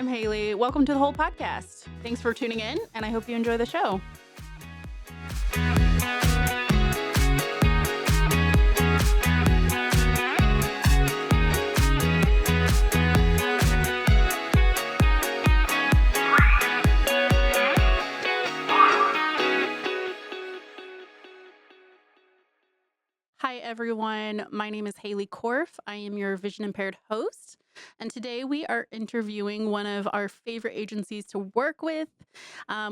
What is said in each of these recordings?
I'm Haley. Welcome to the whole podcast. Thanks for tuning in, and I hope you enjoy the show. Hi, everyone. My name is Haley Korf. I am your vision impaired host. And today we are interviewing one of our favorite agencies to work with.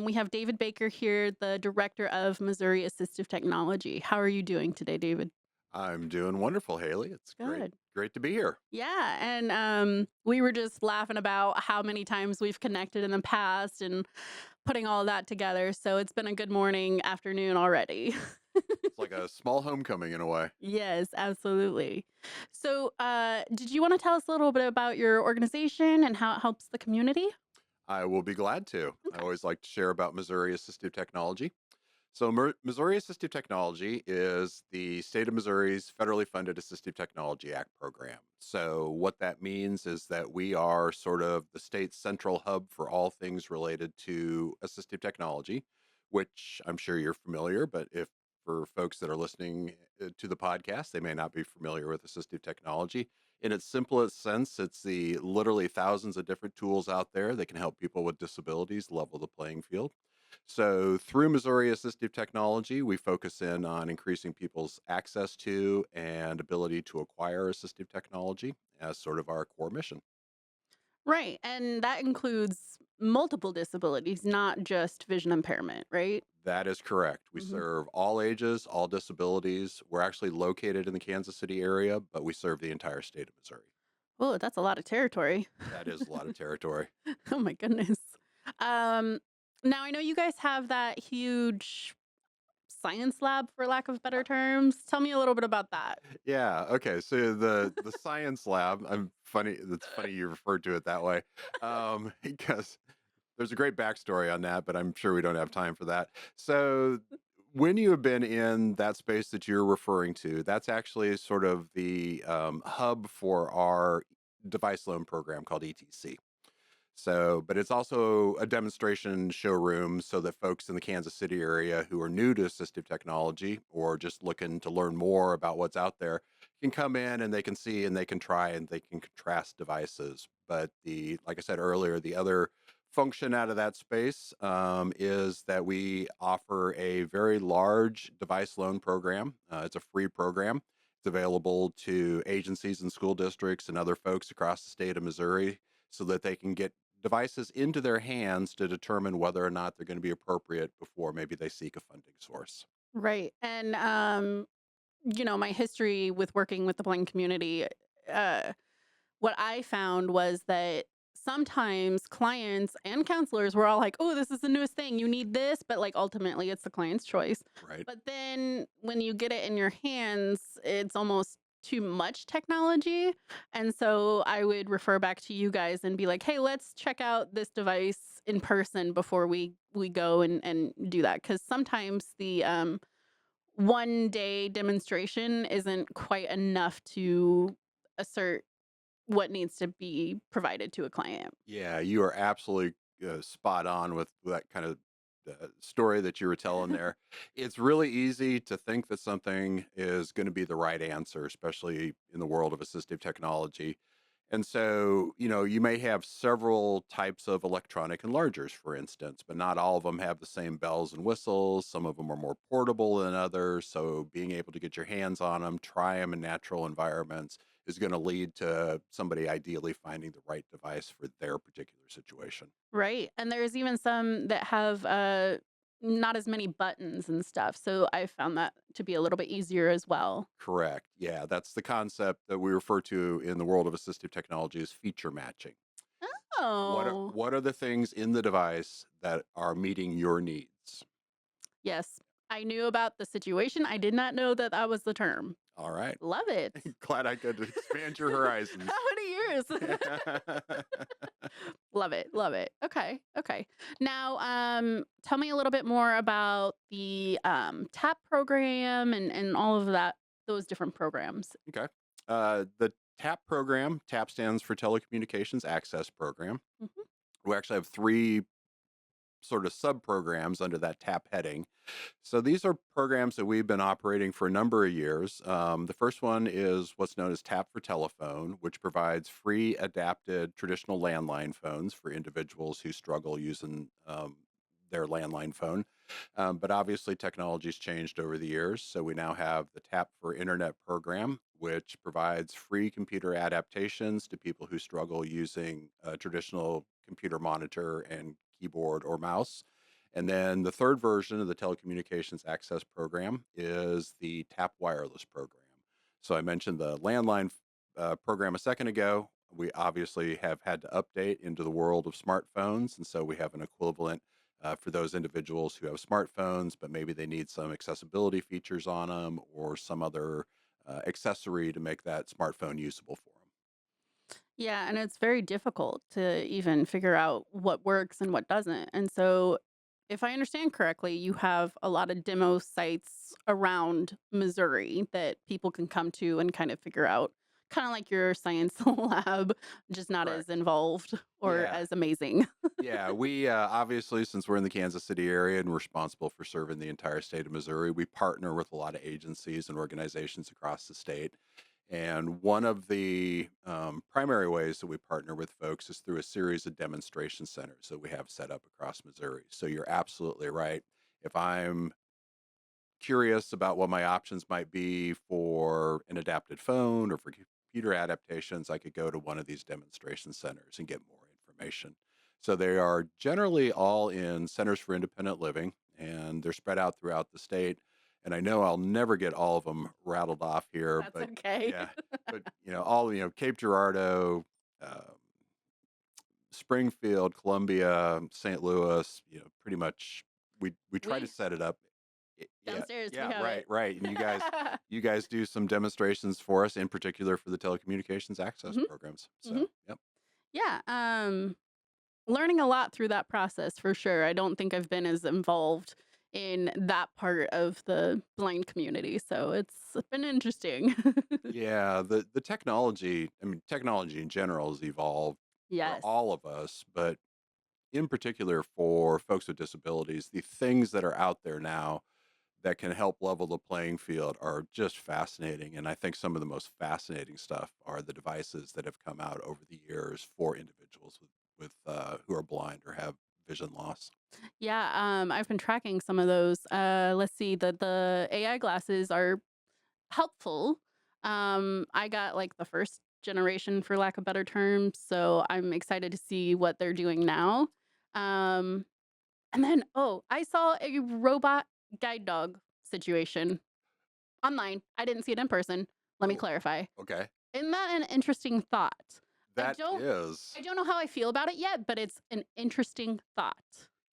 We have David Baker here, the director of Missouri Assistive Technology. How are you doing today, David? I'm doing wonderful, Haley. It's Good. great to be here. Yeah, and we were just laughing about how many times we've connected in the past and putting all of that together. So it's been a good morning, afternoon already. It's like a small homecoming in a way. Yes, absolutely. So, did you want to tell us a little bit about your organization and how it helps the community? I will be glad to. I Okay. always like to share about Missouri Assistive Technology. So, Missouri Assistive Technology is the state of Missouri's federally funded Assistive Technology Act program. So, what that means is that we are sort of the state's central hub for all things related to assistive technology, which I'm sure you're familiar, but if for folks that are listening to the podcast, they may not be familiar with assistive technology. In its simplest sense, it's the literally thousands of different tools out there that can help people with disabilities level the playing field. So, through Missouri Assistive Technology, we focus in on increasing people's access to and ability to acquire assistive technology as sort of our core mission. Right, and that includes multiple disabilities, not just vision impairment, right? That is correct. We Hmm. serve all ages, all disabilities. We're actually located in the Kansas City area, but we serve the entire state of Missouri. Oh, that's a lot of territory. That is a lot of territory. Oh my goodness. Um, Now I know you guys have that huge science lab, for lack of better terms. Tell me a little bit about that. Yeah. Okay. So the science lab. I'm funny. It's funny you referred to it that way, because there's a great backstory on that, but I'm sure we don't have time for that. So, when you have been in that space that you're referring to, that's actually sort of the hub for our device loan program called ETC. So, but it's also a demonstration showroom so that folks in the Kansas City area who are new to assistive technology or just looking to learn more about what's out there can come in and they can see and they can try and they can contrast devices. But like I said earlier, the other function out of that space is that we offer a very large device loan program. It's a free program. It's available to agencies and school districts and other folks across the state of Missouri so that they can get devices into their hands to determine whether or not they're going to be appropriate before maybe they seek a funding source. Right. And my history with working with the blind community, uh what I found was that sometimes clients and counselors were all like, "Oh, this is the newest thing. You need this," but like ultimately it's the client's choice. Right. But then when you get it in your hands, it's almost too much technology. And so I would refer back to you guys and be like, "Hey, let's check out this device in person before we go and do that." Cuz sometimes the one day demonstration isn't quite enough to assert what needs to be provided to a client. Yeah, you are absolutely spot on with that kind of story that you were telling there. It's really easy to think that something is going to be the right answer, especially in the world of assistive technology. And so, you may have several types of electronic enlargers, for instance, but not all of them have the same bells and whistles. Some of them are more portable than others. So, being able to get your hands on them, try them in natural environments is going to lead to somebody ideally finding the right device for their particular situation. Right. And there's even some that have not as many buttons and stuff. So I found that to be a little bit easier as well. Correct. Yeah, that's the concept that we refer to in the world of assistive technology as feature matching. Oh, What are the things in the device that are meeting your needs? yes. I knew about the situation. I did not know that that was the term. All right. Love it. Glad I could expand your horizons. How many years? Love it. Love it. Okay. Okay. Now, tell me a little bit more about the TAP program and all of that, those different programs. Okay. The TAP program, TAP stands for Telecommunications Access Program. Mhm. We actually have three sort of sub programs under that TAP heading. So these are programs that we've been operating for a number of years. The first one is what's known as Tap for Telephone, which provides free adapted traditional landline phones for individuals who struggle using their landline phone. But obviously, technology's changed over the years. So we now have the Tap for Internet program, which provides free computer adaptations to people who struggle using a traditional computer monitor and keyboard or mouse. And then the third version of the Telecommunications Access Program is the TAP Wireless program. So I mentioned the landline program a second ago. We obviously have had to update into the world of smartphones. And so we have an equivalent for those individuals who have smartphones, but maybe they need some accessibility features on them or some other accessory to make that smartphone usable for them. Yeah, and it's very difficult to even figure out what works and what doesn't. And so, if I understand correctly, you have a lot of demo sites around Missouri that people can come to and kind of figure out, kind of like your science lab, just not as Correct. involved or Yeah. as amazing. Yeah, we obviously, since we're in the Kansas City area and we're responsible for serving the entire state of Missouri, we partner with a lot of agencies and organizations across the state. And one of the primary ways that we partner with folks is through a series of demonstration centers that we have set up across Missouri. So you're absolutely right. If I'm curious about what my options might be for an adapted phone or for computer adaptations, I could go to one of these demonstration centers and get more information. So they are generally all in centers for independent living and they're spread out throughout the state. And I know I'll never get all of them rattled off here, That's but okay. yeah, but all Cape Girardeau, um, Springfield, Columbia, St. Louis, pretty much we try to we set it up. Yeah, downstairs we yeah, have right, it. right. And you guys do some demonstrations for us, in particular for the telecommunications access Hmm. programs. Hmm. So, yep. Yeah. Learning a lot through that process for sure. I don't think I've been as involved in that part of the blind community, so it's been interesting. Yeah, the technology, I mean, technology in general has evolved for Yes. all of us, but in particular for folks with disabilities, the things that are out there now that can help level the playing field are just fascinating. And I think some of the most fascinating stuff are the devices that have come out over the years for individuals with who are blind or have vision loss. Yeah, I've been tracking some of those. Let's see, the AI glasses are helpful. I got like the first generation for lack of better terms, so I'm excited to see what they're doing now. Um, and then I saw a robot guide dog situation online. I didn't see it in person. Let me Oh, clarify. okay. Isn't that an interesting thought? I That don't is, I don't know how I feel about it yet, but it's an interesting thought.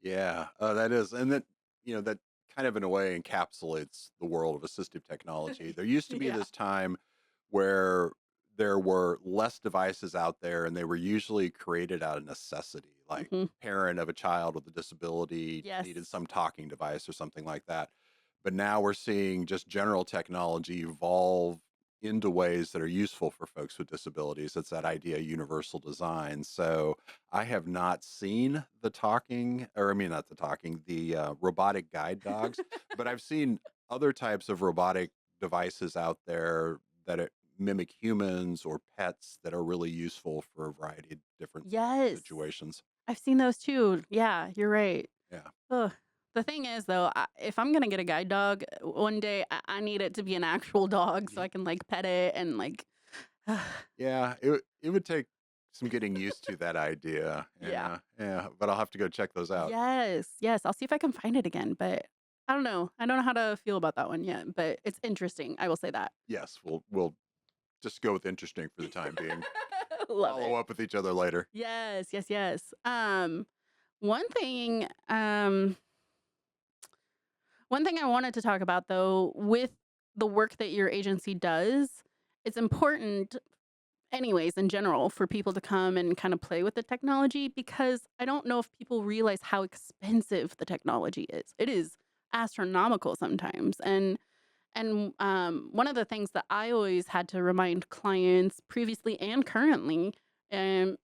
yeah, that is, and that kind of in a way encapsulates the world of assistive technology. There used to be Yeah. this time where there were less devices out there and they were usually created out of necessity, like Mhm. parent of a child with a disability Yes. needed some talking device or something like that. But now we're seeing just general technology evolve into ways that are useful for folks with disabilities. It's that idea of universal design. So I have not seen the talking, or I mean, not the talking, the robotic guide dogs, but I've seen other types of robotic devices out there that mimic humans or pets that are really useful for a variety of different Yes. situations. I've seen those too. Yeah, you're right. Yeah. Ugh. The thing is, though, if I'm gonna get a guide dog one day, I need it to be an actual dog so Ye- I can like pet it and like. Yeah. It would take some getting used to that idea. Yeah. Yeah. Yeah. But I'll have to go check those out. Yes. Yes. I'll see if I can find it again, but I don't know. I don't know how to feel about that one yet, but it's interesting. I will say that. Yes. We'll just go with interesting for the time being. Love Follow it. up with each other later. Yes. Yes. Yes. One thing. One thing I wanted to talk about though, with the work that your agency does, it's important anyways in general for people to come and kind of play with the technology because I don't know if people realize how expensive the technology is. It is astronomical sometimes. And one of the things that I always had to remind clients previously and currently um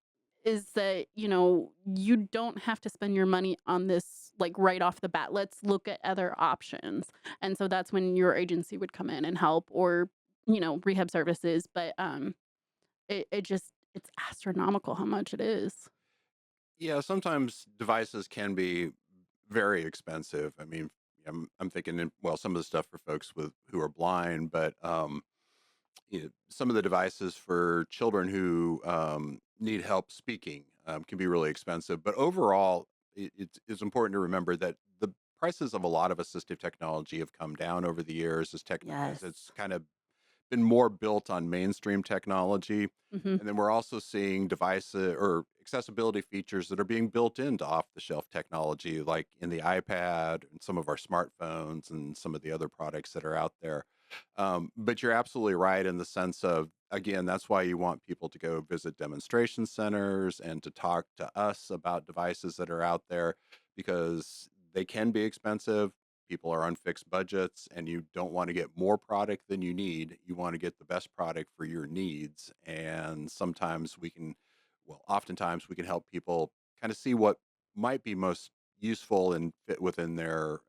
is that, you don't have to spend your money on this like right off the bat. Let's look at other options. And so that's when your agency would come in and help or, rehab services. But it's astronomical how much it is. Yeah, sometimes devices can be very expensive. I mean, I'm thinking, well, some of the stuff for folks with who are blind, but some of the devices for children who need help speaking can be really expensive. But overall, it's important to remember that the prices of a lot of assistive technology have come down over the years as Yes. it's kind of been more built on mainstream technology. Mhm. And then we're also seeing devices or accessibility features that are being built into off the shelf technology, like in the iPad and some of our smartphones and some of the other products that are out there. But you're absolutely right in the sense of, again, that's why you want people to go visit demonstration centers and to talk to us about devices that are out there because they can be expensive. People are on fixed budgets and you don't want to get more product than you need. You want to get the best product for your needs. And oftentimes we can help people kind of see what might be most useful and fit within their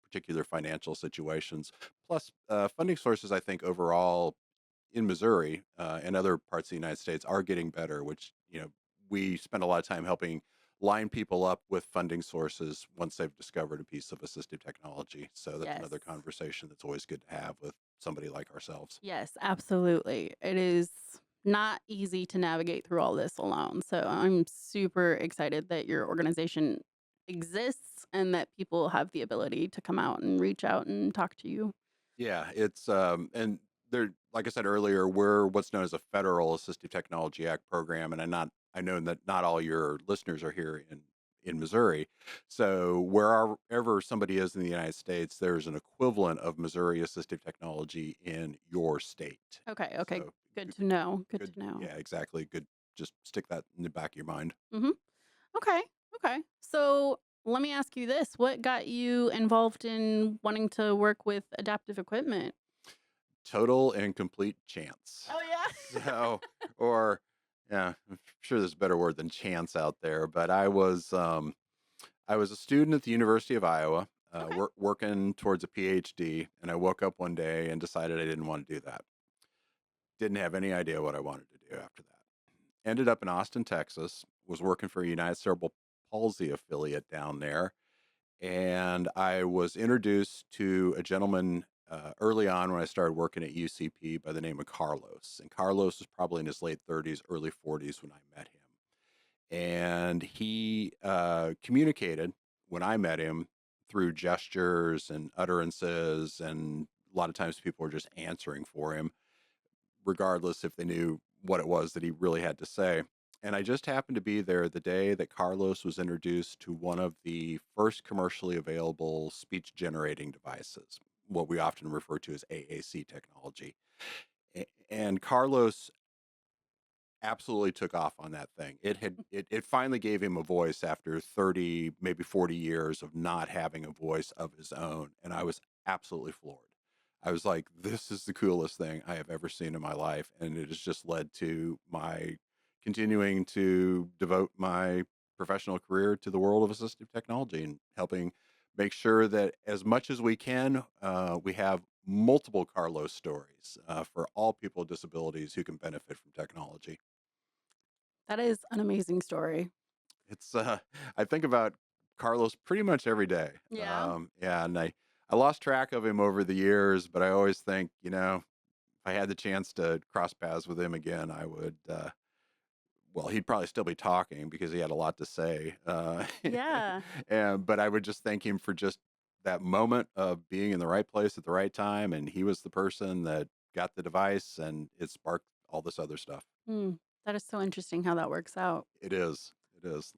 particular financial situations. Plus, funding sources, I think, overall in Missouri and other parts of the United States are getting better, which, we spend a lot of time helping line people up with funding sources once they've discovered a piece of assistive technology. So that's Yes. another conversation that's always good to have with somebody like ourselves. Yes, absolutely. It is not easy to navigate through all this alone. So I'm super excited that your organization exists and that people have the ability to come out and reach out and talk to you. Yeah, it's and there, like I said earlier, we're what's known as a federal Assistive Technology Act program, and I know that not all your listeners are here in Missouri. So wherever somebody is in the United States, there's an equivalent of Missouri Assistive Technology in your state. Okay, okay. So Good good, to know. Good good, to know. yeah, exactly. Good. Just stick that in the back of your mind. Mhm. Okay. Okay. So let me ask you this. What got you involved in wanting to work with adaptive equipment? Total and complete chance. Oh yeah. So, or yeah, I'm sure there's a better word than chance out there, but I was a student at the University of Iowa, Okay. working towards a PhD, and I woke up one day and decided I didn't want to do that. Didn't have any idea what I wanted to do after that. Ended up in Austin, Texas, was working for a United Cerebral Palsy affiliate down there, and I was introduced to a gentleman early on when I started working at UCP by the name of Carlos. And Carlos was probably in his late 30s, early 40s when I met him. And he communicated when I met him through gestures and utterances. And a lot of times people were just answering for him, regardless if they knew what it was that he really had to say. And I just happened to be there the day that Carlos was introduced to one of the first commercially available speech generating devices, what we often refer to as AAC technology. And Carlos absolutely took off on that thing. It finally gave him a voice after 30, maybe 40 years of not having a voice of his own, and I was absolutely floored. I was like, this is the coolest thing I have ever seen in my life, and it has just led to my continuing to devote my professional career to the world of assistive technology and helping make sure that as much as we can, we have multiple Carlos stories for all people with disabilities who can benefit from technology. That is an amazing story. It's I think about Carlos pretty much every day. Yeah. Yeah, and I lost track of him over the years, but I always think, if I had the chance to cross paths with him again, I would. Well, he'd probably still be talking because he had a lot to say, Yeah. and but I would just thank him for just that moment of being in the right place at the right time, and he was the person that got the device, and it sparked all this other stuff. Mm, that is so interesting how that works out. It is. It is.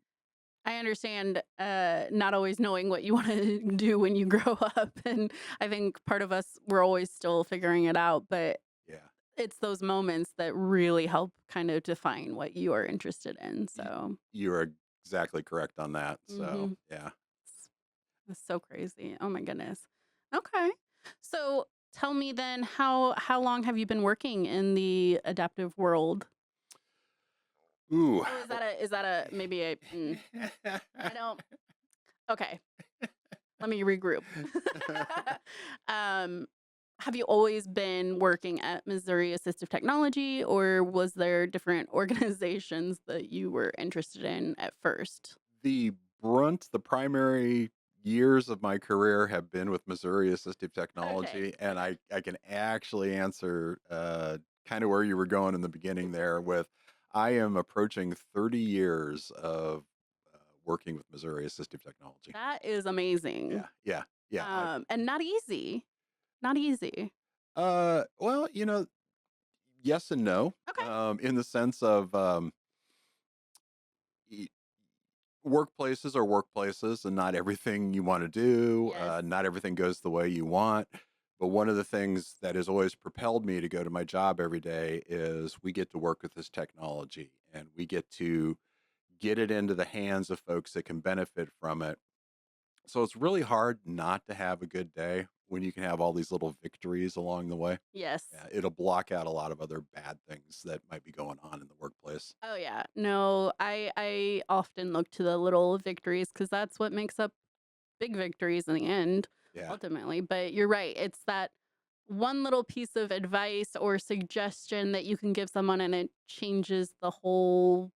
I understand not always knowing what you want to do when you grow up. And I think part of us, we're always still figuring it out. But Yeah. it's those moments that really help kind of define what you are interested in. Y So, You're exactly correct on that, so, hmm yeah. it's so crazy. Oh my goodness. Okay. So tell me then, how long have you been working in the adaptive world? Ooh. Oh, is that a maybe a I don't okay, let me regroup. um, have you always been working at Missouri Assistive Technology, or was there different organizations that you were interested in at first? the the primary years of my career have been with Missouri Assistive Okay, Technology, and okay. I can actually answer kind of where you were going in the beginning there. With I am approaching 30 years of working with Missouri Assistive Technology. That is amazing. Yeah, yeah, yeah. And not easy. Not easy. Well, yes and no. Okay. In the sense of workplaces are workplaces, and not everything you want to do, Yes. not everything goes the way you want. But one of the things that has always propelled me to go to my job every day is we get to work with this technology, and we get to get it into the hands of folks that can benefit from it. So it's really hard not to have a good day when you can have all these little victories along the way. Yes. Yeah, it'll block out a lot of other bad things that might be going on in the workplace. Oh yeah. No, I often look to the little victories because that's what makes up big victories in the end, Yeah. ultimately. But you're right. It's that one little piece of advice or suggestion that you can give someone and it changes the whole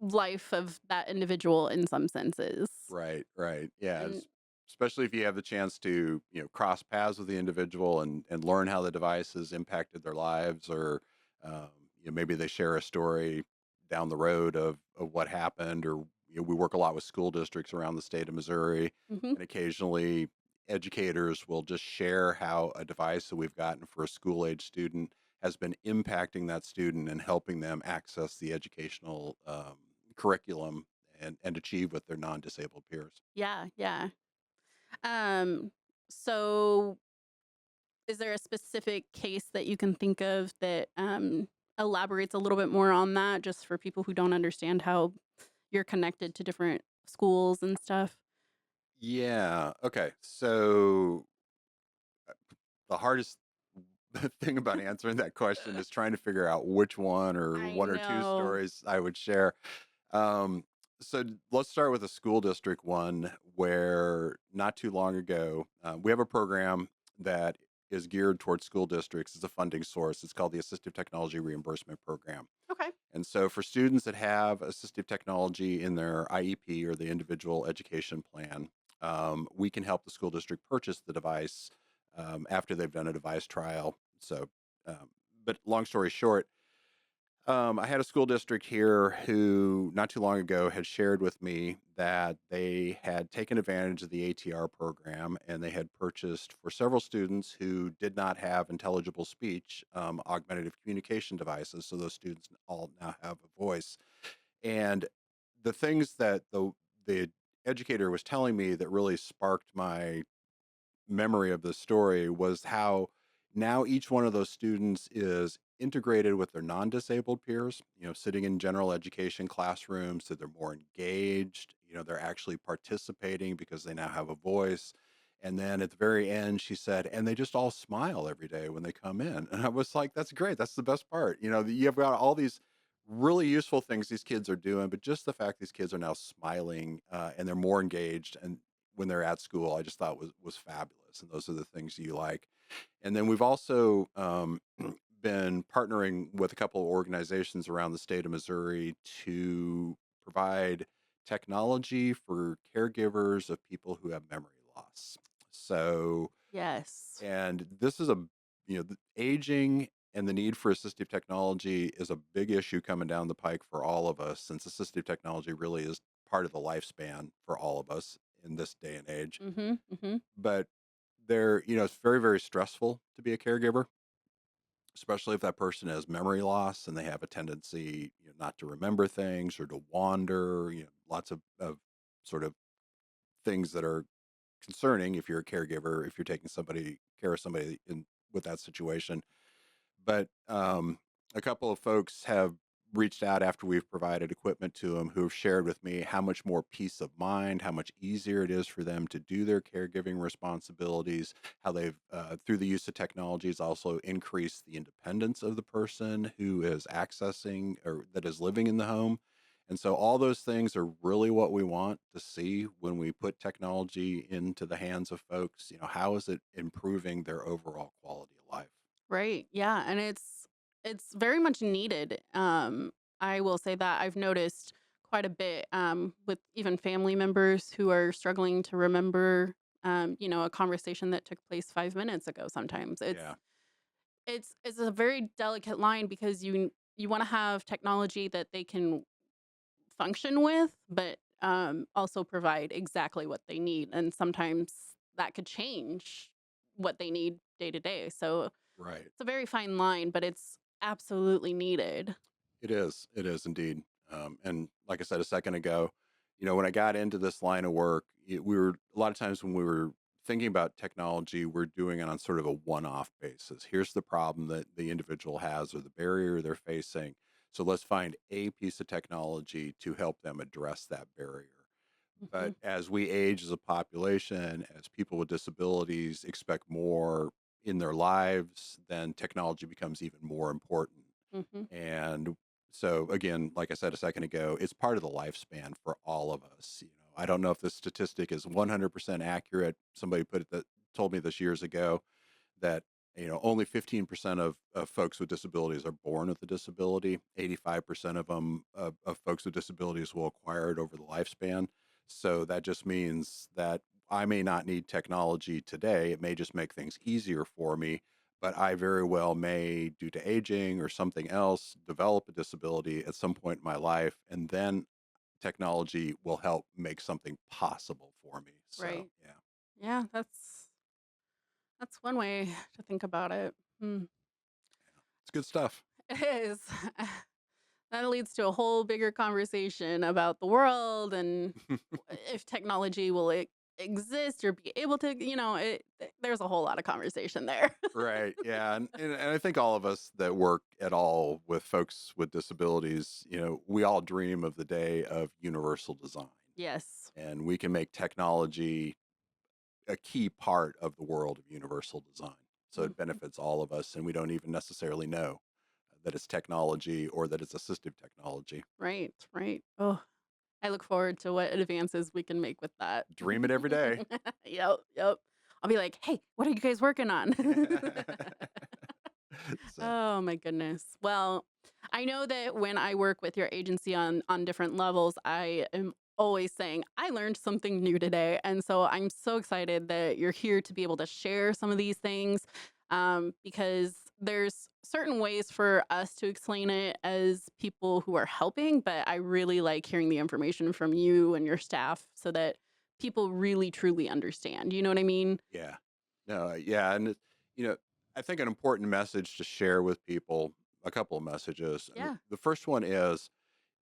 life of that individual in some senses. Right, right. Yeah, And especially if you have the chance to, cross paths with the individual and learn how the device has impacted their lives, or um, maybe they share a story down the road of what happened, or we work a lot with school districts around the state of Missouri, mhm. and occasionally educators will just share how a device that we've gotten for a school age student has been impacting that student and helping them access the educational curriculum and achieve with their non-disabled peers. Yeah, yeah. Um so is there a specific case that you can think of that elaborates a little bit more on that just for people who don't understand how you're connected to different schools and stuff? Yeah. Okay. So the hardest thing about answering that question is trying to figure out which one or I one or two know. stories I would share. Um, let's start with a school district one where not too long ago, we have a program that is geared towards school districts as a funding source. It's called the Assistive Technology Reimbursement Program. Okay. And so for students that have assistive technology in their IEP or the individual education plan, we can help the school district purchase the device after they've done a device trial. So, but long story short, I had a school district here who, not too long ago, had shared with me that they had taken advantage of the ATR program, and they had purchased for several students who did not have intelligible speech augmentative communication devices. So those students all now have a voice. And the things that the educator was telling me that really sparked my memory of this story was how now each one of those students is integrated with their non-disabled peers, sitting in general education classrooms, so they're more engaged, they're actually participating because they now have a voice. And then at the very end she said, and they just all smile every day when they come in. And I was like, that's great, that's the best part. You've got all these really useful things these kids are doing, but just the fact these kids are now smiling, and they're more engaged, and when they're at school, I just thought was fabulous. And those are the things you like. And then we've also been partnering with a couple of organizations around the state of Missouri to provide technology for caregivers of people who have memory loss. So, Yes. and this is the aging and the need for assistive technology is a big issue coming down the pike for all of us, since assistive technology really is part of the lifespan for all of us in this day and age. Mhm. Mhm. But it's very, very stressful to be a caregiver, especially if that person has memory loss and they have a tendency, not to remember things or to wander, lots of sort of things that are concerning if you're a caregiver, if you're taking somebody care of somebody in with that situation. But a couple of folks have reached out after we've provided equipment to them who have shared with me how much more peace of mind, how much easier it is for them to do their caregiving responsibilities, how they've, through the use of technologies, also increased the independence of the person who is accessing or that is living in the home. And so all those things are really what we want to see when we put technology into the hands of folks. How is it improving their overall quality of life? Right. Yeah, and it's very much needed. I will say that I've noticed quite a bit with even family members who are struggling to remember a conversation that took place 5 minutes ago sometimes. Yeah, It's a very delicate line because you want to have technology that they can function with, but also provide exactly what they need, and sometimes that could change what they need day to day. So right. it's a very fine line, but it's absolutely needed. It is. It is indeed. And like I said a second ago, when I got into this line of work, we were a lot of times when we were thinking about technology, we're doing it on sort of a one-off basis. Here's the problem that the individual has or the barrier they're facing. So let's find a piece of technology to help them address that barrier. Mhm, But as we age as a population, as people with disabilities expect more in their lives, then technology becomes even more important. mhm. And so again, like I said a second ago, it's part of the lifespan for all of us. I don't know if this statistic is 100% accurate. Somebody put it that told me this years ago that only 15% of folks with disabilities are born with a disability. 85% of them of folks with disabilities will acquire it over the lifespan. So that just means that I may not need technology today. It may just make things easier for me, but I very well may, due to aging or something else, develop a disability at some point in my life, and then technology will help make something possible for me. So Right. yeah, Yeah, that's one way to think about it. Hmm. it's good stuff. It is. That leads to a whole bigger conversation about the world and if technology will exist or be able to, there's a whole lot of conversation there. Right. Yeah. And I think all of us that work at all with folks with disabilities, we all dream of the day of universal design. Yes. And we can make technology a key part of the world of universal design. So it Mhm. benefits all of us. And we don't even necessarily know that it's technology or that it's assistive technology. Right, right. Oh, I look forward to what advances we can make with that. Dream it every day. Yep, yep. I'll be like, "Hey, what are you guys working on?" So, Oh my goodness. Well, I know that when I work with your agency on different levels, I am always saying, "I learned something new today." And so I'm so excited that you're here to be able to share some of these things because there's certain ways for us to explain it as people who are helping, but I really like hearing the information from you and your staff so that people really truly understand. You know what I mean? yeah. No, yeah. And, you know, I think an important message to share with people, a couple of messages. And Yeah. the first one is,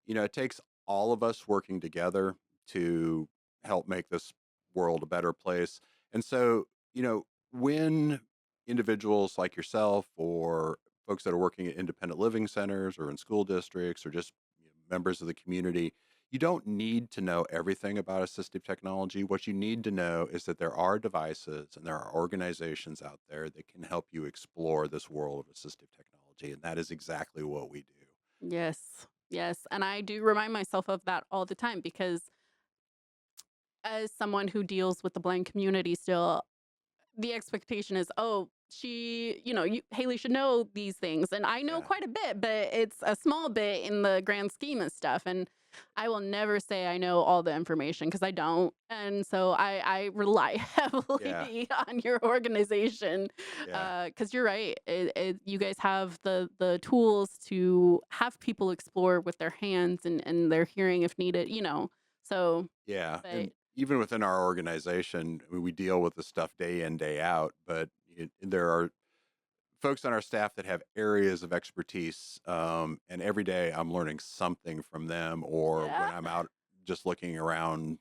it takes all of us working together to help make this world a better place. And so, when individuals like yourself or folks that are working at independent living centers or in school districts or just members of the community, you don't need to know everything about assistive technology. What you need to know is that there are devices and there are organizations out there that can help you explore this world of assistive technology. And that is exactly what we do. Yes. Yes. And I do remind myself of that all the time because as someone who deals with the blind community still, the expectation is, oh, Haley should know these things. And I know Yeah. quite a bit, but it's a small bit in the grand scheme of stuff. And I will never say I know all the information because I don't. And so I rely Yeah. heavily on your organization Yeah. because you're right. You guys have the tools to have people explore with their hands and their hearing if needed. So, Yeah. but And even within our organization, we deal with the stuff day in, day out, but there are folks on our staff that have areas of expertise. And every day I'm learning something from them, or yeah. when I'm out just looking around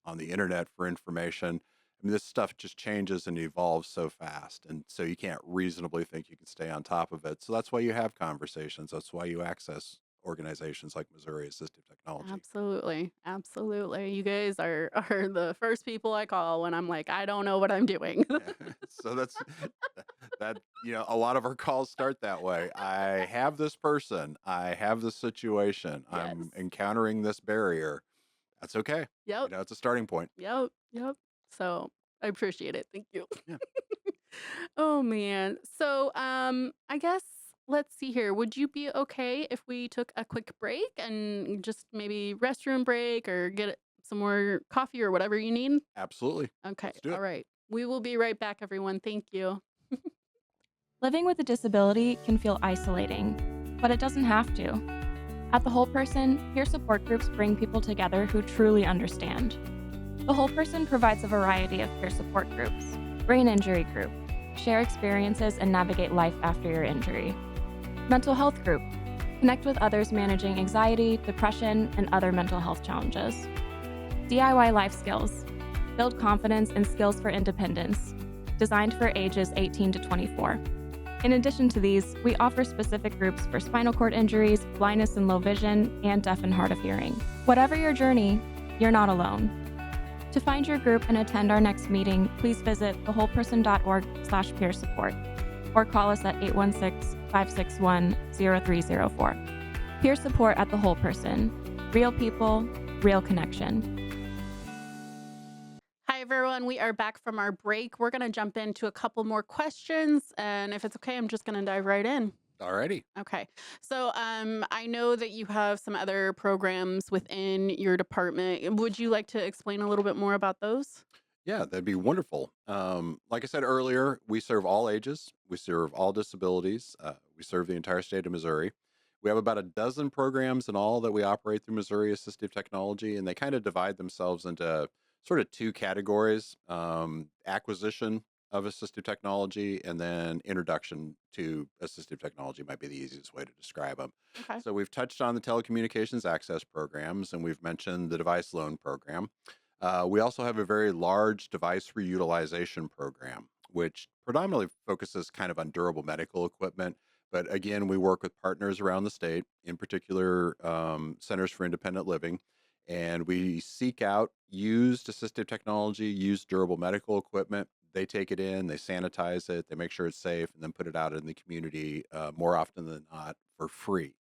on the internet for information. I mean, this stuff just changes and evolves so fast. And so you can't reasonably think you can stay on top of it. So that's why you have conversations. That's why you access organizations like Missouri Assistive Technology. Absolutely, absolutely. You guys are are the first people I call when I'm like, "I don't know what I'm doing." Yeah. So that's that, a lot of our calls start that way. I have this person, I have this situation, Yes. I'm encountering this barrier. That's okay. Yep, It's a starting point. yep, yep. So, I appreciate it. Thank you. Yeah, Oh, man. So, I guess let's see here. Would you be okay if we took a quick break and just maybe restroom break or get some more coffee or whatever you need? absolutely. Okay, Let's do all it. right. We will be right back, everyone. Thank you. Living with a disability can feel isolating, but it doesn't have to. At The Whole Person, peer support groups bring people together who truly understand. The Whole Person provides a variety of peer support groups. Brain injury group, share experiences and navigate life after your injury. Mental health group, connect with others managing anxiety, depression, and other mental health challenges. DIY life skills, build confidence and skills for independence, designed for ages 18 to 24. In addition to these, we offer specific groups for spinal cord injuries, blindness and low vision, and deaf and hard of hearing. Whatever your journey, you're not alone. To find your group and attend our next meeting, please visit thewholeperson.org/peer support or call us at 816-561-0304. Peer support at The Whole Person. Real people, real connection. Hi, everyone. We are back from our break. We're going to jump into a couple more questions. And if it's okay, I'm just going to dive right in. Alrighty. Okay. So I know that you have some other programs within your department. Would you like to explain a little bit more about those? Yeah, that'd be wonderful. Like I said earlier, we serve all ages, we serve all disabilities, we serve the entire state of Missouri. We have about a dozen programs in all that we operate through Missouri Assistive Technology, and they kind of divide themselves into sort of two categories: acquisition of assistive technology, and then introduction to assistive technology might be the easiest way to describe them. Okay. So we've touched on the telecommunications access programs, and we've mentioned the device loan program. We also have a very large device reutilization program, which predominantly focuses kind of on durable medical equipment. But again, we work with partners around the state, in particular centers for independent living, and we seek out used assistive technology, used durable medical equipment. They take it in, they sanitize it, they make sure it's safe, and then put it out in the community more often than not for free.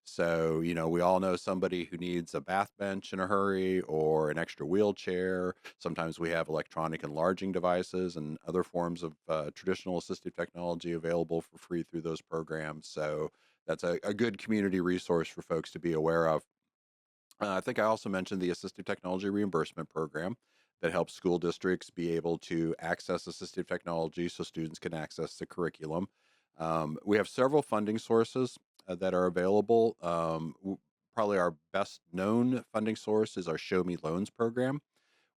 So, we all know somebody who needs a bath bench in a hurry or an extra wheelchair. Sometimes we have electronic enlarging devices and other forms of traditional assistive technology available for free through those programs. So, that's a good community resource for folks to be aware of. I think I also mentioned the Assistive Technology Reimbursement Program that helps school districts be able to access assistive technology so students can access the curriculum. We have several funding sources that are available. Probably our best known funding source is our Show Me Loans program,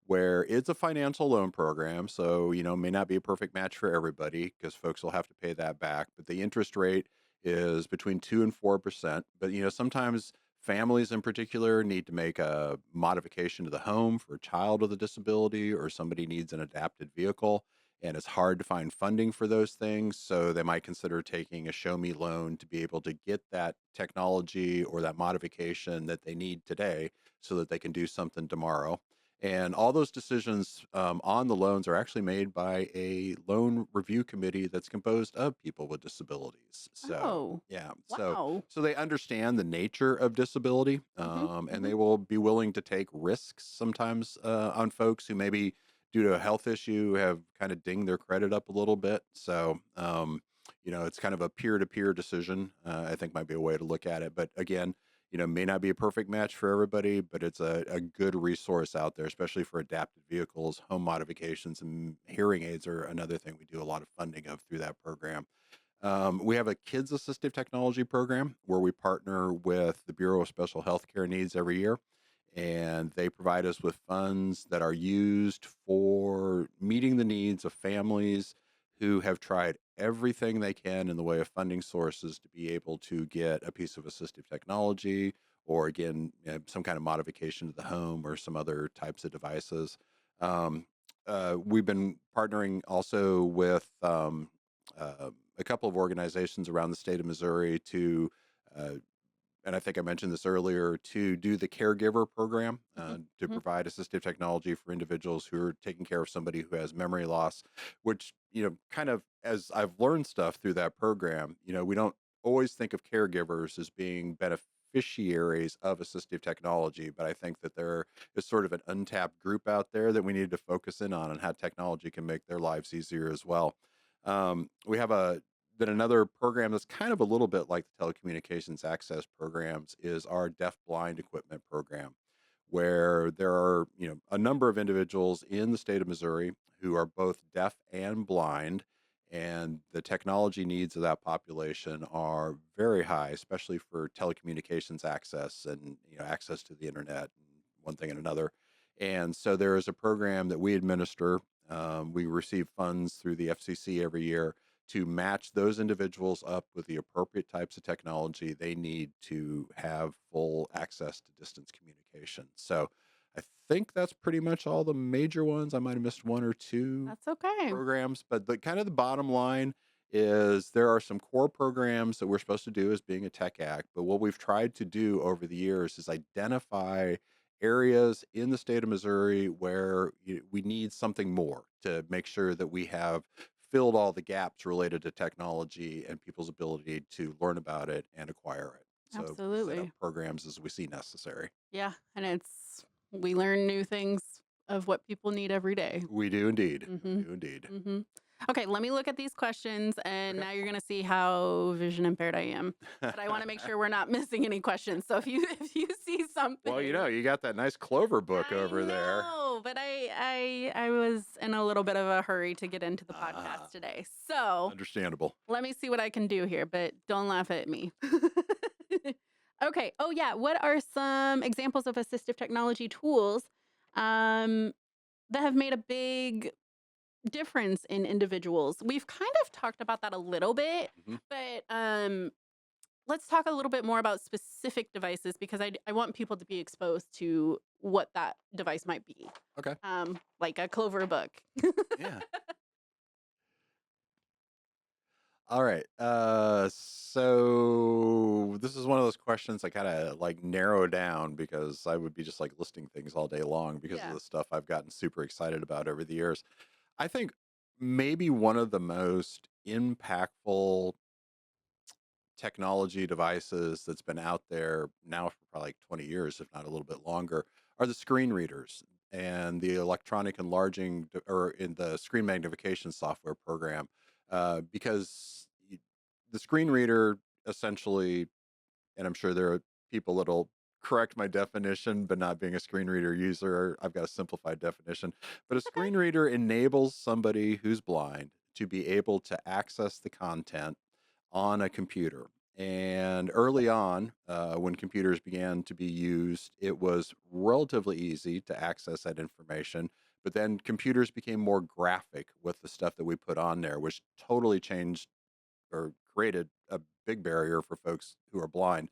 where it's a financial loan program. So, may not be a perfect match for everybody because folks will have to pay that back. But the interest rate is between 2 and 4%. But, sometimes families in particular need to make a modification to the home for a child with a disability, or somebody needs an adapted vehicle. And it's hard to find funding for those things. So they might consider taking a Show Me loan to be able to get that technology or that modification that they need today so that they can do something tomorrow. And all those decisions on the loans are actually made by a loan review committee that's composed of people with disabilities. So, Oh, yeah, so wow. so they understand the nature of disability, Hmm. and Hmm. they will be willing to take risks sometimes on folks who maybe, due to a health issue, have kind of dinged their credit up a little bit. So, it's kind of a peer-to-peer decision. I think might be a way to look at it. But again, may not be a perfect match for everybody, but it's a good resource out there, especially for adapted vehicles, home modifications, and hearing aids are another thing we do a lot of funding of through that program. We have a kids assistive technology program where we partner with the Bureau of Special Health Care Needs every year. And they provide us with funds that are used for meeting the needs of families who have tried everything they can in the way of funding sources to be able to get a piece of assistive technology, or again, some kind of modification to the home or some other types of devices. Um, we've been partnering also with a couple of organizations around the state of Missouri to uh, and I think I mentioned this earlier, to do the caregiver program Mhm, to mhm. provide assistive technology for individuals who are taking care of somebody who has memory loss, which, kind of as I've learned stuff through that program, we don't always think of caregivers as being beneficiaries of assistive technology, but I think that there is sort of an untapped group out there that we need to focus in on and how technology can make their lives easier as well. We have then another program that's kind of a little bit like the telecommunications access programs is our deaf blind equipment program, where there are a number of individuals in the state of Missouri who are both deaf and blind, and the technology needs of that population are very high, especially for telecommunications access and access to the internet and one thing and another. And so there is a program that we administer. We receive funds through the FCC every year to match those individuals up with the appropriate types of technology they need to have full access to distance communication. So I think that's pretty much all the major ones. I might have missed one or two That's okay. programs, but the kind of the bottom line is there are some core programs that we're supposed to do as being a tech act, but what we've tried to do over the years is identify areas in the state of Missouri where we need something more to make sure that we have filled all the gaps related to technology and people's ability to learn about it and acquire it. So we set up Absolutely. programs as we see necessary. Yeah, and we learn new things of what people need every day. We do indeed. We Mhm. do indeed. Mhm. Okay, let me look at these questions, and Okay. now you're gonna see how vision impaired I am. But I wanna make sure we're not missing any questions. So if you if you see Well, something you got that nice Clover book I over there. know, but I was in a little bit of a hurry to get into the Ah, podcast today. So understandable. let me see what I can do here, but don't laugh at me. Okay. Oh yeah. What are some examples of assistive technology tools um, that have made a big difference in individuals? We've kind of talked about that a little bit, Mhm. but let's talk a little bit more about specific devices because I want people to be exposed to what that device might be, Okay. like a Clover book. Yeah. All right. So this is one of those questions I kind of like narrow down because I would be just like listing things all day long because of Yeah. the stuff I've gotten super excited about over the years. I think maybe one of the most impactful technology devices that's been out there now for probably like 20 years, if not a little bit longer, are the screen readers and the electronic enlarging or in the screen magnification software program. Because the screen reader essentially, and I'm sure there are people that'll correct my definition, but not being a screen reader user, I've got a simplified definition. But a That's okay. screen reader enables somebody who's blind to be able to access the content on a computer. And early on, when computers began to be used, it was relatively easy to access that information. But then computers became more graphic with the stuff that we put on there, which totally changed or created a big barrier for folks who are blind.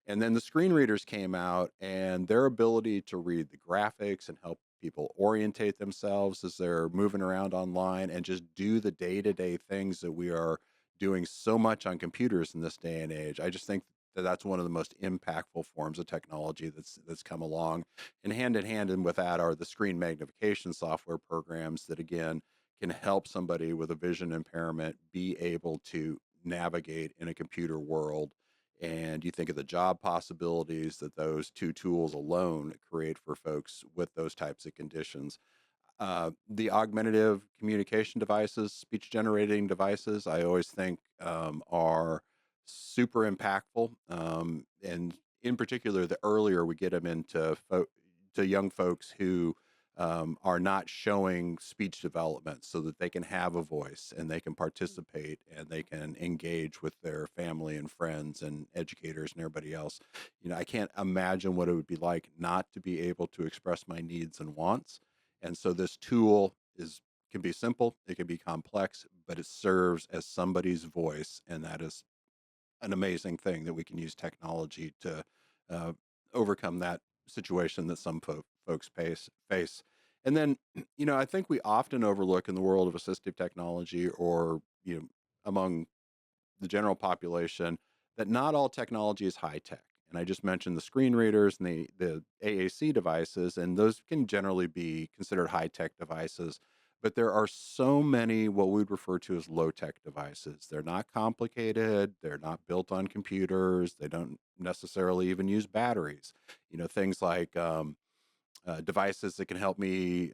And then the screen readers came out, and their ability to read the graphics and help people orientate themselves as they're moving around online and just do the day-to-day things that we are doing so much on computers in this day and age. I just think that that's one of the most impactful forms of technology that's come along. And hand in hand and with that are the screen magnification software programs that again can help somebody with a vision impairment be able to navigate in a computer world. And you think of the job possibilities that those two tools alone create for folks with those types of conditions. The augmentative communication devices, speech generating devices, I always think are super impactful. And in particular, the earlier we get them into to young folks who are not showing speech development so that they can have a voice and they can participate and they can engage with their family and friends and educators and everybody else. I can't imagine what it would be like not to be able to express my needs and wants, and so this tool is can be simple, it can be complex, but it serves as somebody's voice, and that is an amazing thing that we can use technology to uh, overcome that situation that some folks face. And then, I think we often overlook in the world of assistive technology, or among the general population, that not all technology is high tech. And I just mentioned the screen readers and the AAC devices, and those can generally be considered high tech devices. But there are so many what we'd refer to as low tech devices. They're not complicated, they're not built on computers, they don't necessarily even use batteries. Things like devices that can help me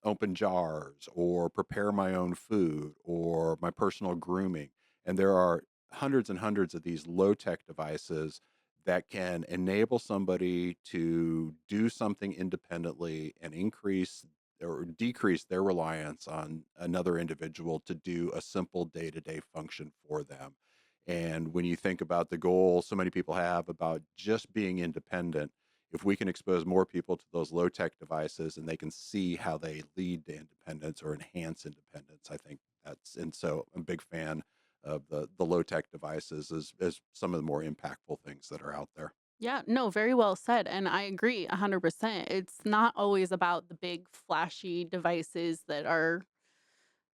open jars or prepare my own food or my personal grooming. And there are hundreds and hundreds of these low tech devices that can enable somebody to do something independently and increase or decrease their reliance on another individual to do a simple day to day function for them. And when you think about the goal so many people have about just being independent, if we can expose more people to those low tech devices and they can see how they lead to independence or enhance independence, I think and so I'm a big fan of the low tech devices as some of the more impactful things that are out there. Yeah, no, very well said. And I agree 100%. It's not always about the big flashy devices that are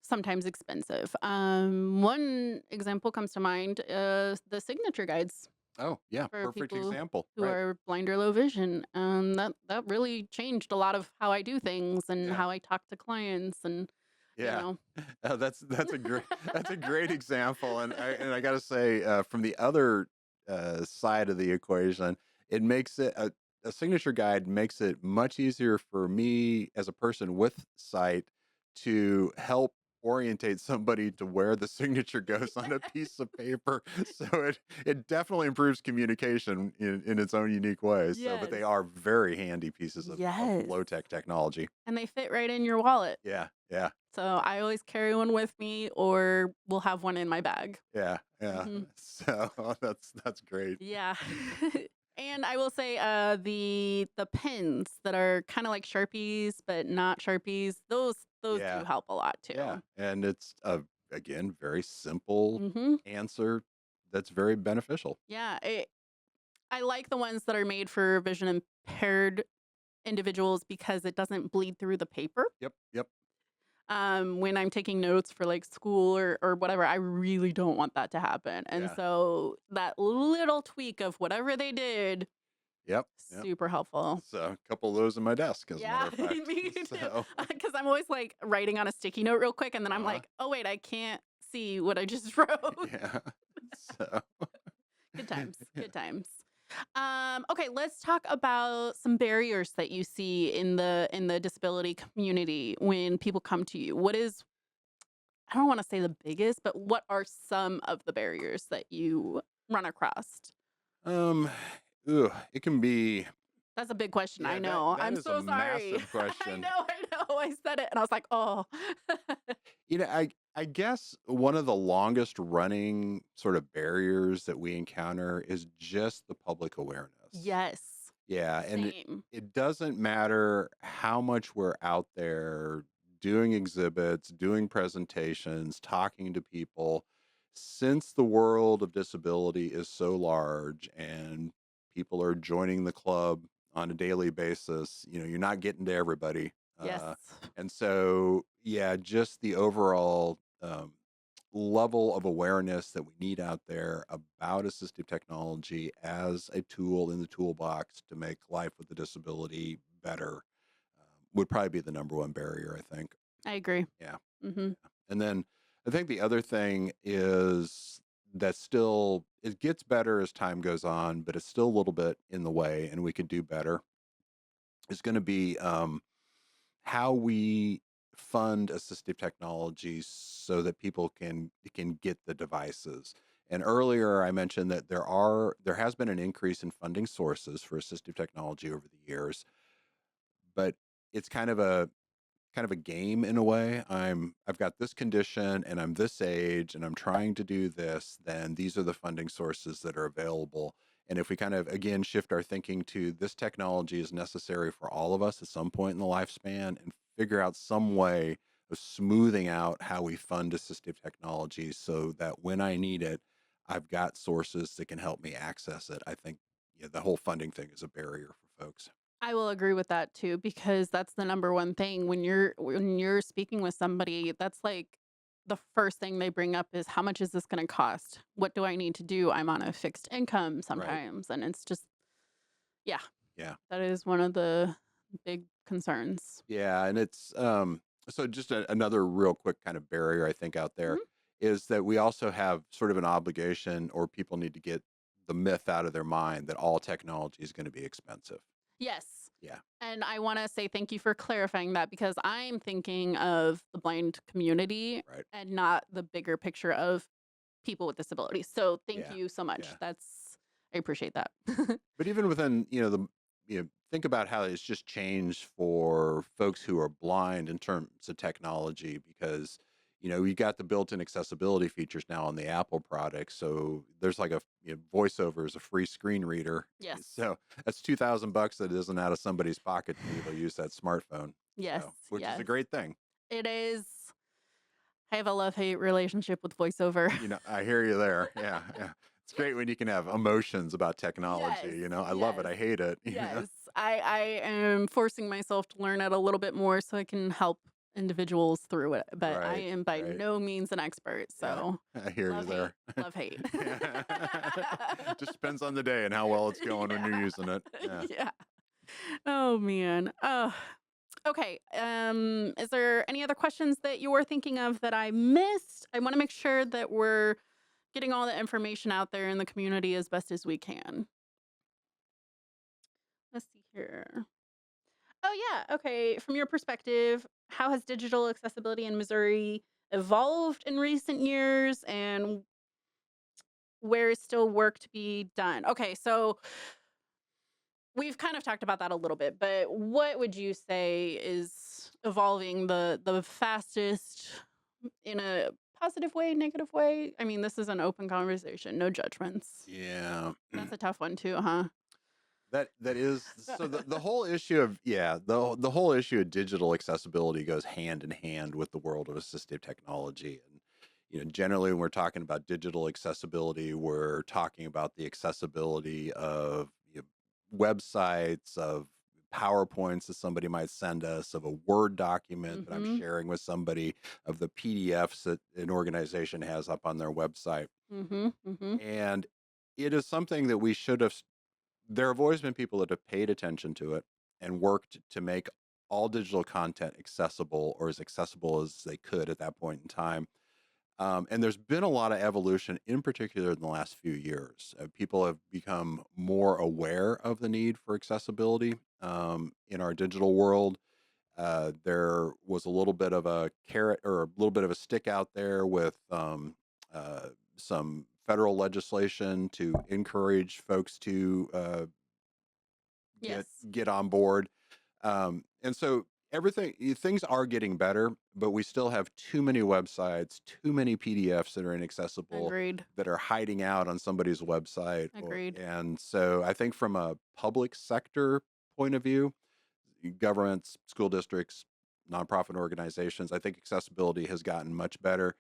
sometimes expensive. One example comes to mind, the signature guides Oh, yeah, for perfect people example. who Right. are blind or low vision. That really changed a lot of how I do things and Yeah. how I talk to clients and, you Yeah. know. That's a great example, and I got to say, from the other side of the equation, it makes it a signature guide makes it much easier for me as a person with sight to help orientate somebody to where the signature goes on a piece of paper. So it definitely improves communication in its own unique way. So, but they Yes. are very handy pieces of Yes. low tech technology. And they fit right in your wallet. Yeah, yeah. So I always carry one with me or will have one in my bag. Yeah, yeah. Hmm. So that's great. Yeah. And I will say the pens that are kind of like Sharpies but not Sharpies, those do Yeah, help a lot yeah. too. And it's a again very simple Mhm. answer that's very beneficial. Yeah, I like the ones that are made for vision impaired individuals because it doesn't bleed through the paper. Yep, yep. When I'm taking notes for like school or whatever, I really don't want that to happen. And Yeah. so that little tweak of whatever they did, Yep, yep. super helpful. So a couple of those in my desk, as a Yeah, matter of fact. me too. So, Because I'm always like writing on a sticky note real quick, and then I'm uh, like, oh wait, I can't see what I just wrote. yeah. So, Good times. Good times. Okay, let's talk about some barriers that you see in the disability community when people come to you. What is, I don't want to say the biggest, but what are some of the barriers that you run across? um, it can be. That's a big question. I Yeah, that know. that I'm is a so sorry. massive question. I know. I said it and I was like, oh. I guess one of the longest running sort of barriers that we encounter is just the public awareness. Yes. Yeah, and Same. it doesn't matter how much we're out there doing exhibits, doing presentations, talking to people, since the world of disability is so large and people are joining the club on a daily basis, you're not getting to everybody. Yes. And so, yeah, just the overall level of awareness that we need out there about assistive technology as a tool in the toolbox to make life with a disability better would probably be the number one barrier, I think. I agree. Yeah. Mhm. And then I think the other thing is that still it gets better as time goes on, but it's still a little bit in the way, and we could do better. Is going to be how we fund assistive technologies so that people can get the devices. And earlier I mentioned that there has been an increase in funding sources for assistive technology over the years, but it's kind of a game in a way. I've got this condition and I'm this age and I'm trying to do this, then these are the funding sources that are available. And if we kind of again shift our thinking to this technology is necessary for all of us at some point in the lifespan and figure out some way of smoothing out how we fund assistive technology so that when I need it, I've got sources that can help me access it. I think yeah, the whole funding thing is a barrier for folks. I will agree with that too because that's the number one thing when you're speaking with somebody, that's like the first thing they bring up is how much is this going to cost? What do I need to do? I'm on a fixed income Right. sometimes. And it's just, yeah, Yeah. that is one of the big concerns. Yeah. And it's, so just another real quick kind of barrier I think out there Mhm. is that we also have sort of an obligation, or people need to get the myth out of their mind that all technology is going to be expensive. Yes. Yeah. And I want to say thank you for clarifying that because I'm thinking of the blind community Right. and not the bigger picture of people with disabilities. So thank Yeah. you so much. Yeah. I appreciate that. But even within, think about how it's just changed for folks who are blind in terms of technology, because, you got the built-in accessibility features now on the Apple products. So there's like VoiceOver is a free screen reader. Yes. So that's $2,000 that isn't out of somebody's pocket to be able to use that smartphone. Yes. So, which is a Yes. great thing. It is. I have a love-hate relationship with voiceover. I hear you there. Yeah. Yeah. It's great when you can have emotions about Yes. technology. I love it. Yes. I hate it. Yes. I am forcing myself to learn it a little bit more so I can help individuals through it. But I Right. am by Right. no means an expert. Yeah, So I hear you love hate. there. Love hate. Yeah. Just depends on the day and how well it's going when you're Yeah. using it. Yeah. Yeah. Oh man. Oh. Okay. Is there any other questions that you're thinking of that I missed? I want to make sure that we're getting all the information out there in the community as best as we can. Let's see here. Oh, yeah. Okay. From your perspective, how has digital accessibility in Missouri evolved in recent years and where is still work to be done? Okay. So we've kind of talked about that a little bit, but what would you say is evolving the fastest in a positive way, negative way? I mean, this is an open conversation, no judgments. Yeah. That's a tough one too, huh? That is so the whole issue of the whole issue of digital accessibility goes hand in hand with the world of assistive technology. And generally when we're talking about digital accessibility, we're talking about the accessibility of websites, of PowerPoints that somebody might send us, of a Word document that I'm Mhm. sharing with somebody, of the PDFs that an organization has up on their website. Mhm. Mhm. And it is something that we should have there have always been people that have paid attention to it and worked to make all digital content accessible, or as accessible as they could at that point in time. And there's been a lot of evolution, in particular in the last few years. People have become more aware of the need for accessibility in our digital world. There was a little bit of a carrot or a little bit of a stick out there with uh, some federal legislation to encourage folks to get Yes. get on board. And so things are getting better, but we still have too many websites, too many PDFs that are inaccessible, Agreed. that are hiding out on somebody's website. Agreed. And so I think from a public sector point of view, governments, school districts, nonprofit organizations, I think accessibility has gotten much better.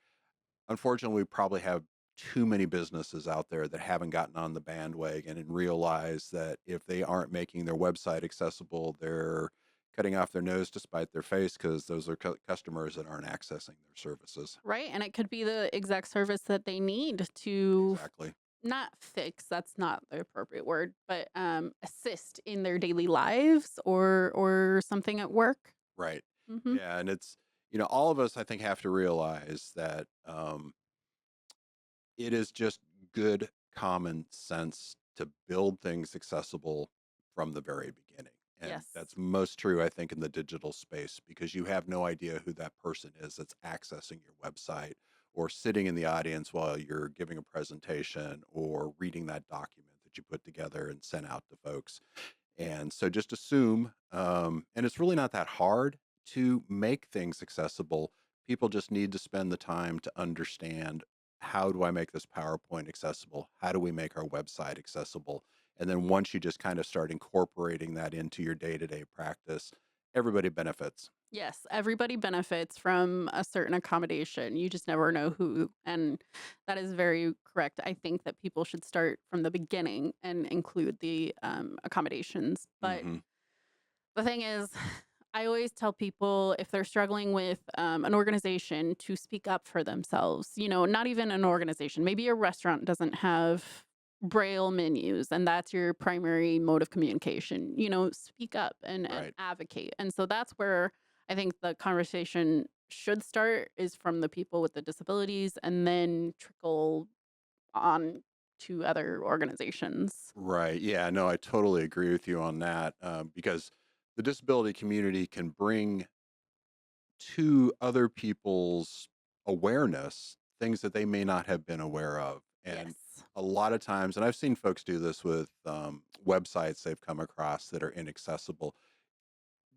Unfortunately, we probably have too many businesses out there that haven't gotten on the bandwagon and realize that if they aren't making their website accessible, they're cutting off their nose to spite their face, because those are customers that aren't accessing their services. Right. And it could be the exact service that they need to Exactly. not fix, that's not the appropriate word, but assist in their daily lives or something at work. Right. Mhm. Yeah. And it's, all of us, I think, have to realize that it is just good common sense to build things accessible from the very beginning. And Yes. that's most true, I think, in the digital space, because you have no idea who that person is that's accessing your website, or sitting in the audience while you're giving a presentation, or reading that document that you put together and sent out to folks. And so just assume, and it's really not that hard to make things accessible. People just need to spend the time to understand, how do I make this PowerPoint accessible? How do we make our website accessible? And then once you just kind of start incorporating that into your day to day practice, everybody benefits. Yes, everybody benefits from a certain accommodation. You just never know who. And that is very correct. I think that people should start from the beginning and include the accommodations. But Hmm. the thing is, I always tell people if they're struggling with an organization to speak up for themselves. Not even an organization. Maybe a restaurant doesn't have braille menus and that's your primary mode of communication. Speak up and Right. advocate. And so that's where I think the conversation should start is from the people with the disabilities and then trickle on to other organizations. Right. Yeah. No, I totally agree with you on that, because the disability community can bring to other people's awareness things that they may not have been aware of. And Yes. a lot of times, and I've seen folks do this with websites they've come across that are inaccessible,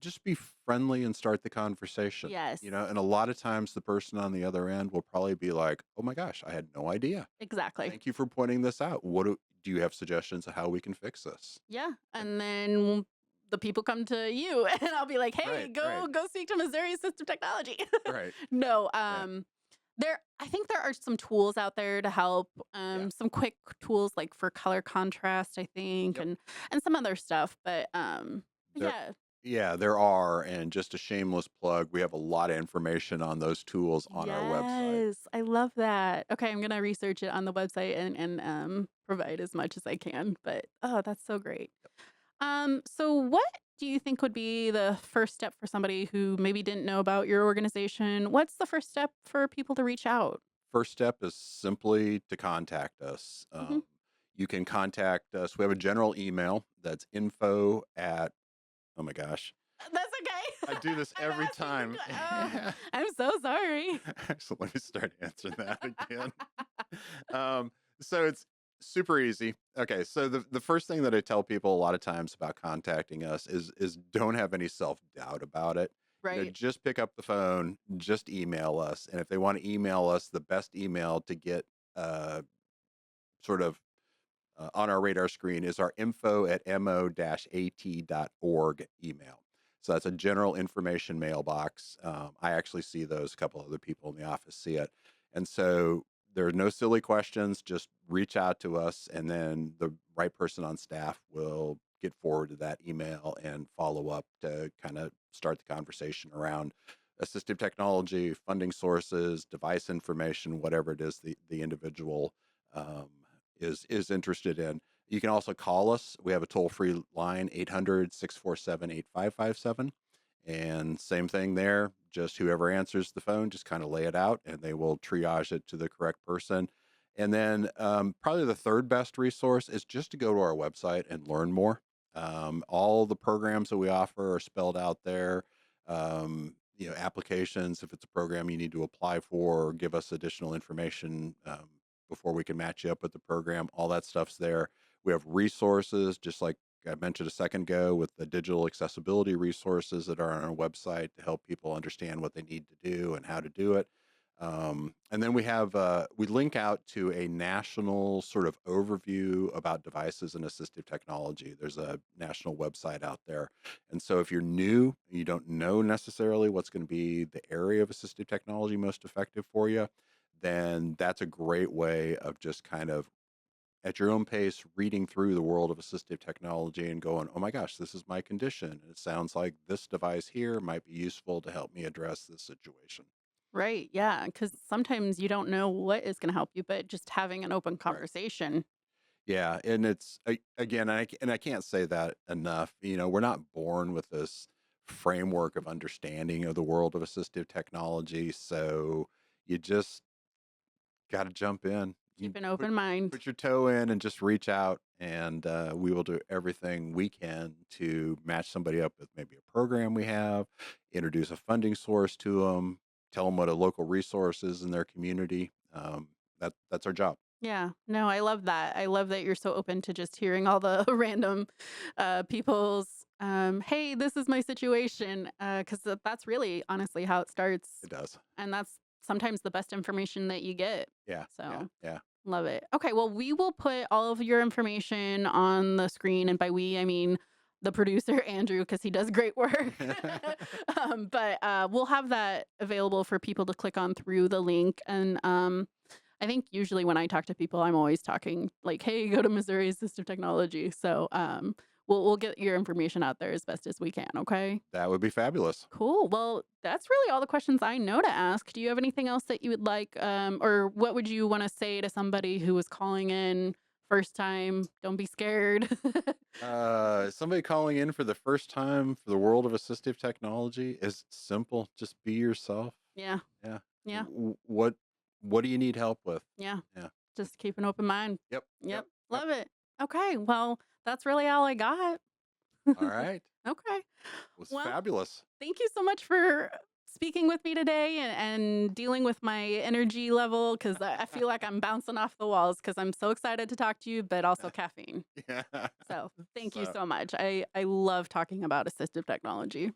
just be friendly and start the conversation. Yes. And a lot of times the person on the other end will probably be like, oh my gosh, I had no idea. Exactly. Thank you for pointing this out. Do you have suggestions of how we can fix this? Yeah, And and then the people come to you, and I'll be like, "Hey, right, right, go speak to Missouri Assistive Technology." right. No, Yeah, I think there are some tools out there to help, yeah, some quick tools, like, for color contrast, I think, yep. and some other stuff, but, There yeah. Yeah, there are, and just a shameless plug, we have a lot of information on those tools on our website. Yes, I love that. Okay, I'm gonna research it on the website and provide as much as I can, but, oh, that's so great. So what do you think would be the first step for somebody who maybe didn't know about your organization? What's the first step for people to reach out? First step is simply to contact us. Mhm. You can contact us. We have a general email that's info at, oh my gosh, That's okay. I do this I'm every asking you. time. I'm so sorry. So let me start answering that again. Um, so it's super easy. Okay, so the first thing that I tell people a lot of times about contacting us is don't have any self-doubt about it. Right. Just pick up the phone, just email us. And if they want to email us, the best email to get uh sort of on our radar screen is our info at mo-at.org email. So that's a general information mailbox. I actually see those. A couple other people in the office see it. And so there are no silly questions. Just reach out to us, and then the right person on staff will get forward to that email and follow up to kind of start the conversation around assistive technology, funding sources, device information, whatever it is the individual um, is interested in. You can also call us. We have a toll-free line, 800-647-8557. And same thing there, just whoever answers the phone, just kind of lay it out and they will triage it to the correct person. And then probably the third best resource is just to go to our website and learn more. All the programs that we offer are spelled out there. Applications, if it's a program you need to apply for, or give us additional information before we can match you up with the program. All that stuff's there. We have resources, just like I mentioned a second ago, with the digital accessibility resources that are on our website to help people understand what they need to do and how to do it. And then we link out to a national sort of overview about devices and assistive technology. There's a national website out there. And so if you're new, you don't know necessarily what's going to be the area of assistive technology most effective for you, then that's a great way of just kind of at your own pace reading through the world of assistive technology and going, oh my gosh, this is my condition. And it sounds like this device here might be useful to help me address this situation. Right. Yeah. Because sometimes you don't know what is going to help you, but just having an open Right. conversation. Yeah. And again, I can't say that enough. We're not born with this framework of understanding of the world of assistive technology. So you just got to jump in. You Keep an put open mind. put your toe in and just reach out, and we will do everything we can to match somebody up with maybe a program we have, introduce a funding source to them, tell them what a local resource is in their community. That's our job. Yeah. No, I love that. I love that you're so open to just hearing all the random people's hey, this is my situation cuz that's really honestly how it starts It does. and that's sometimes the best information that you get. Yeah, yeah, So, yeah. love it. Okay, well, we will put all of your information on the screen and by we I mean the producer Andrew because he does great work. But we'll have that available for people to click on through the link and I think usually when I talk to people, I'm always talking like, "Hey, go to Missouri Assistive Technology." So, we'll get your information out there as best as we can. Okay. That would be fabulous. Cool. Well, that's really all the questions I know to ask. Do you have anything else that you would like, or what would you want to say to somebody who was calling in first time? Don't be scared. Somebody calling in for the first time for the world of assistive technology is simple. Just be yourself. Yeah. Yeah. Yeah. What do you need help with? Yeah. Yeah. Just keep an open mind. Yep. Yep. Yep. Yep. Love it. Okay. Well, that's really all I got. All right. Okay. It was Well, fabulous. thank you so much for speaking with me today and dealing with my energy level because I feel like I'm bouncing off the walls because I'm so excited to talk to you, but also caffeine. Yeah. So thank you So, so much. I love talking about assistive technology.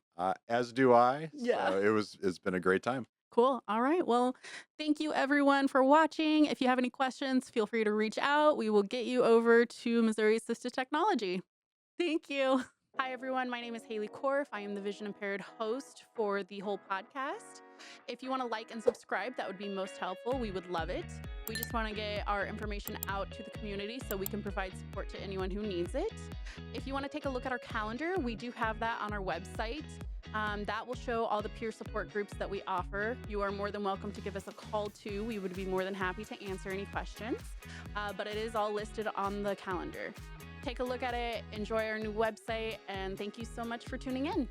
as do I. Yeah. So it's been a great time. Cool. All right. Well, thank you everyone for watching. If you have any questions, feel free to reach out. We will get you over to Missouri Assistive Technology. Thank you. Hi, everyone. My name is Haley Korf. I am the vision impaired host for the whole podcast. If you want to like and subscribe, that would be most helpful. We would love it. We just want to get our information out to the community so we can provide support to anyone who needs it. If you want to take a look at our calendar, we do have that on our website. That will show all the peer support groups that we offer. You are more than welcome to give us a call too. We would be more than happy to answer any questions, but it is all listed on the calendar. Take a look at it, enjoy our new website, and thank you so much for tuning in.